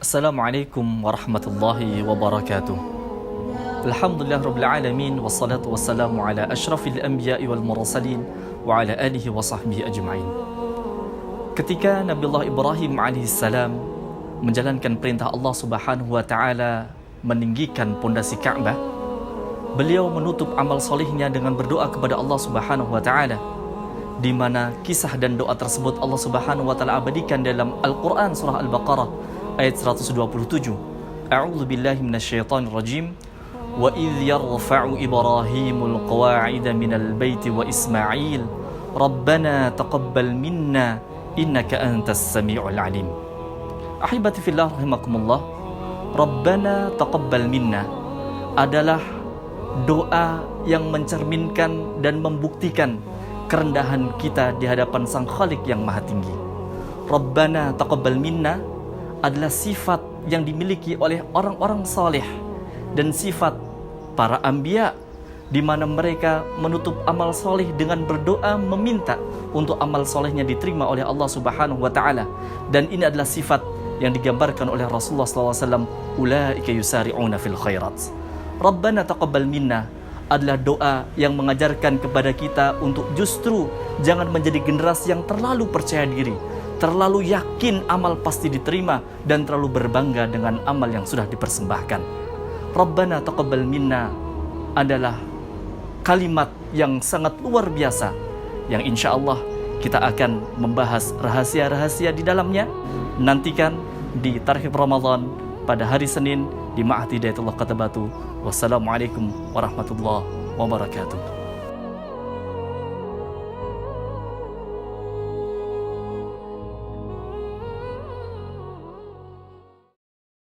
Assalamualaikum warahmatullahi wabarakatuh. Alhamdulillah rabbil alamin, wassalatu wassalamu ala asyrafil anbiya'i wal mursalin wa ala alihi wa sahbihi ajma'in. Ketika Nabiullah Ibrahim alaihissalam menjalankan perintah Allah Subhanahu wa taala meninggikan pondasi Ka'bah, beliau menutup amal solihnya dengan berdoa kepada Allah Subhanahu wa taala, di mana kisah dan doa tersebut Allah Subhanahu wa taala abadikan dalam Al-Qur'an surah Al-Baqarah ayat 127. A'udzu billahi minasyaitonir rajim. Wa idh yarfa'u Ibrahimul qawa'ida minal baiti wa Ismail Rabbana taqabbal minna innaka antas sami'ul alim. Ahibati fillah rahimakumullah, Rabbana taqabbal minna adalah doa yang mencerminkan dan membuktikan kerendahan kita di hadapan Sang Khalik yang Maha Tinggi. Rabbana taqabbal minna adalah sifat yang dimiliki oleh orang-orang saleh dan sifat para anbiya, di mana mereka menutup amal soleh dengan berdoa meminta untuk amal solehnya diterima oleh Allah Subhanahu wa taala. Dan ini adalah sifat yang digambarkan oleh Rasulullah SAW, ulaika yusari'una fil khairat. Rabbana taqabbal minna adalah doa yang mengajarkan kepada kita untuk justru jangan menjadi generasi yang terlalu percaya diri, terlalu yakin amal pasti diterima, dan terlalu berbangga dengan amal yang sudah dipersembahkan. Rabbana taqabbal minna adalah kalimat yang sangat luar biasa, yang insya Allah kita akan membahas rahasia-rahasia di dalamnya. Nantikan di Tarhib Ramadan pada hari Senin di Ma'had Hidayatullah Kota Batu. Wassalamualaikum warahmatullahi wabarakatuh.